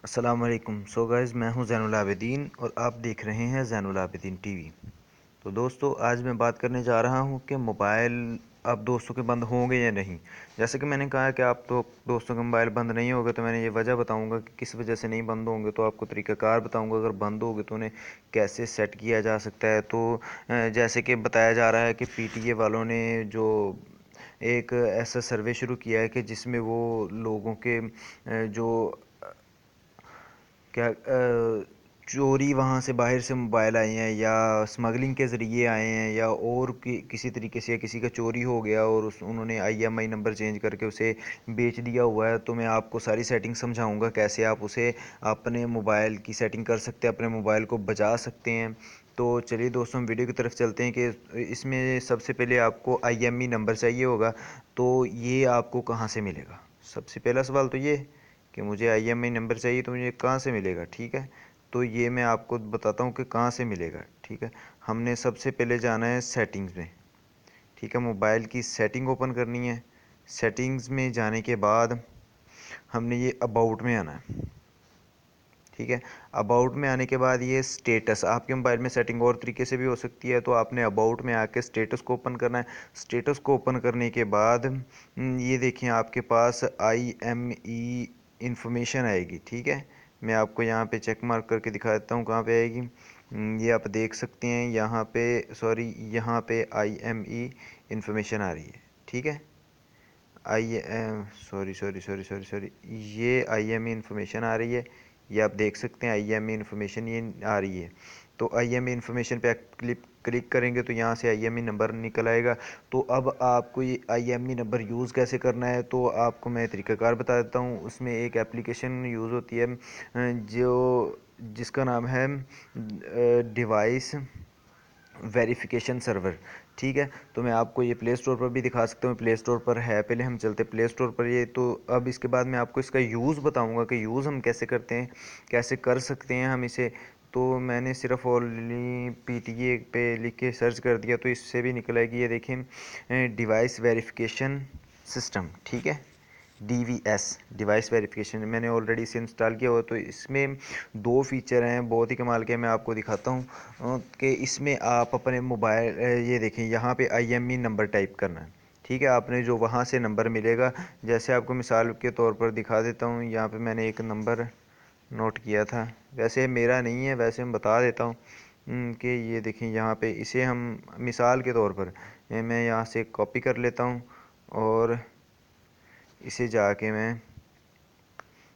अस्सलाम वालेकुम। So guys, मैं हूं ज़ैनुल आबिदीन और आप देख रहे हैं ज़ैनुल आबिदीन टीवी। तो दोस्तों, आज मैं बात करने जा रहा हूं कि मोबाइल अब दोस्तों के बंद होंगे या नहीं। जैसे कि मैंने कहा कि आप तो दोस्तों के मोबाइल बंद नहीं होंगे, तो मैंने ये वजह बताऊंगा कि किस वजह से नहीं बंद होंगे। तो आपको तरीक़ाकार बताऊंगा, अगर बंद होंगे तो उन्हें कैसे सेट किया जा सकता है। तो जैसे कि बताया जा रहा है कि पीटीए वालों ने जो एक ऐसा सर्वे शुरू किया है कि जिसमें वो लोगों के जो क्या चोरी वहाँ से बाहर से मोबाइल आए हैं या स्मगलिंग के ज़रिए आए हैं या और किसी तरीके से किसी का चोरी हो गया और उन्होंने आईएमआई नंबर चेंज करके उसे बेच दिया हुआ है। तो मैं आपको सारी सेटिंग समझाऊंगा कैसे आप उसे अपने मोबाइल की सेटिंग कर सकते हैं, अपने मोबाइल को बचा सकते हैं। तो चलिए दोस्तों, हम वीडियो की तरफ चलते हैं कि इसमें सबसे पहले आपको आईएमई नंबर चाहिए होगा। तो ये आपको कहाँ से मिलेगा? सबसे पहला सवाल तो ये कि मुझे आईएमईआई नंबर चाहिए, तो मुझे कहाँ से मिलेगा। ठीक है, तो ये मैं आपको बताता हूँ कि कहाँ से मिलेगा। ठीक है, हमने सबसे पहले जाना है सेटिंग्स में। ठीक है, मोबाइल की सेटिंग ओपन करनी है। सेटिंग्स में जाने के बाद हमने ये अबाउट में आना है। ठीक है, अबाउट में आने के बाद ये स्टेटस, आपके मोबाइल में सेटिंग और तरीके से भी हो सकती है। तो आपने अबाउट में आके स्टेटस को ओपन करना है। स्टेटस को ओपन करने के बाद ये देखिए आपके पास IME इंफॉर्मेशन आएगी। ठीक है, मैं आपको यहाँ पे चेक मार्क करके दिखा देता हूँ कहाँ पे आएगी। ये आप देख सकते हैं यहाँ पे, सॉरी, यहाँ पे IME इंफॉर्मेशन आ रही है। ठीक है, आई sorry sorry sorry sorry sorry ये IME इंफॉर्मेशन आ रही है। ये आप देख सकते हैं IME इंफॉर्मेशन ये आ रही है। तो IME इंफॉर्मेशन पे क्लिक करेंगे तो यहाँ से IME नंबर निकल आएगा। तो अब आपको ये IME नंबर यूज़ कैसे करना है, तो आपको मैं तरीक़ाकार बता देता हूँ। उसमें एक एप्लीकेशन यूज़ होती है जो जिसका नाम है डिवाइस वेरिफिकेशन सर्वर। ठीक है, तो मैं आपको ये प्ले स्टोर पर भी दिखा सकता हूँ। प्ले स्टोर पर है, पहले हम चलते प्ले स्टोर पर। ये तो अब इसके बाद मैं आपको इसका यूज़ बताऊँगा कि यूज़ हम कैसे करते हैं, कैसे कर सकते हैं हम इसे। तो मैंने सिर्फ ओनली PTA पे लिख के सर्च कर दिया तो इससे भी निकल आएगी। ये देखें, डिवाइस वेरिफिकेशन सिस्टम। ठीक है, DVS, डिवाइस वेरिफिकेशन, मैंने ऑलरेडी इसे इंस्टॉल किया हुआ। तो इसमें दो फीचर हैं बहुत ही कमाल के, मैं आपको दिखाता हूँ कि इसमें आप अपने मोबाइल ये देखें यहाँ पे IME नंबर टाइप करना है। ठीक है, आपने जो वहाँ से नंबर मिलेगा, जैसे आपको मिसाल के तौर पर दिखा देता हूँ। यहाँ पे मैंने एक नंबर नोट किया था, वैसे मेरा नहीं है, वैसे मैं बता देता हूँ कि ये देखें यहाँ पे, इसे हम मिसाल के तौर पर मैं यहाँ से कॉपी कर लेता हूँ और इसे जाके मैं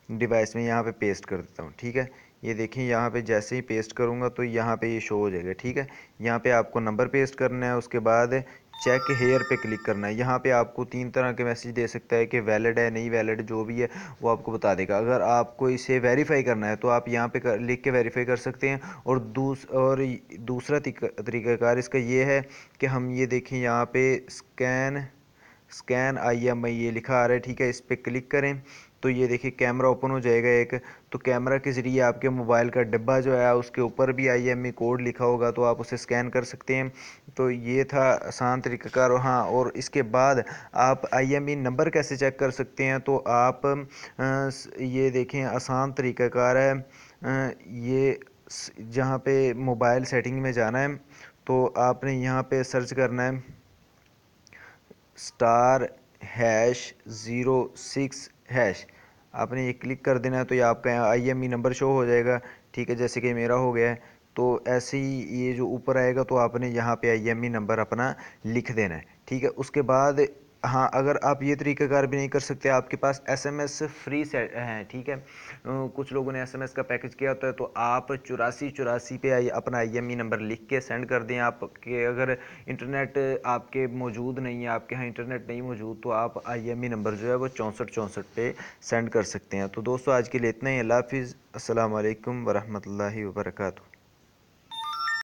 डिवाइस में यहाँ पे पेस्ट कर देता हूँ। ठीक है, ये देखें यहाँ पे जैसे ही पेस्ट करूँगा तो यहाँ पे ये शो हो जाएगा। ठीक है, यहाँ पे आपको नंबर पेस्ट करना है, उसके बाद चेक हेयर पे क्लिक करना है। यहाँ पे आपको 3 तरह के मैसेज दे सकता है कि वैलिड है, नहीं वैलिड, जो भी है वो आपको बता देगा। अगर आपको इसे वेरीफाई करना है तो आप यहाँ पे लिख के वेरीफाई कर सकते हैं। और दूसरा तरीक़ाकार इसका ये है कि हम ये देखें यहाँ पे स्कैन IMI ये लिखा आ रहा है। ठीक है, इस पर क्लिक करें तो ये देखिए कैमरा ओपन हो जाएगा एक। तो कैमरा के ज़रिए आपके मोबाइल का डिब्बा जो है उसके ऊपर भी IMI कोड लिखा होगा, तो आप उसे स्कैन कर सकते हैं। तो ये था आसान तरीक़ाकार। हाँ, और इसके बाद आप IMI नंबर कैसे चेक कर सकते हैं, तो आप ये देखें आसान तरीक़ाकार है। ये जहाँ पे मोबाइल सेटिंग में जाना है तो आपने यहाँ पे सर्च करना है *#06#। आपने ये क्लिक कर देना है तो ये आपका IME नंबर शो हो जाएगा। ठीक है, जैसे कि मेरा हो गया है। तो ऐसे ही ये जो ऊपर आएगा तो आपने यहाँ पे IME नंबर अपना लिख देना है। ठीक है, उसके बाद हाँ, अगर आप ये तरीक़ाकार भी नहीं कर सकते, आपके पास SMS फ्री सेट हैं। ठीक है, कुछ लोगों ने SMS का पैकेज किया होता है, तो आप 8484 पे अपना IME नंबर लिख के सेंड कर दें। आपके अगर इंटरनेट आपके मौजूद नहीं है, आपके यहाँ इंटरनेट नहीं मौजूद, तो आप IME नंबर जो है वो 6464 पे सेंड कर सकते हैं। तो दोस्तों, आज के लिए इतना ही। अल्लाह हाफिज़, अस्सलाम वालेकुम वरहमतुल्लाहि वबरकातुहू।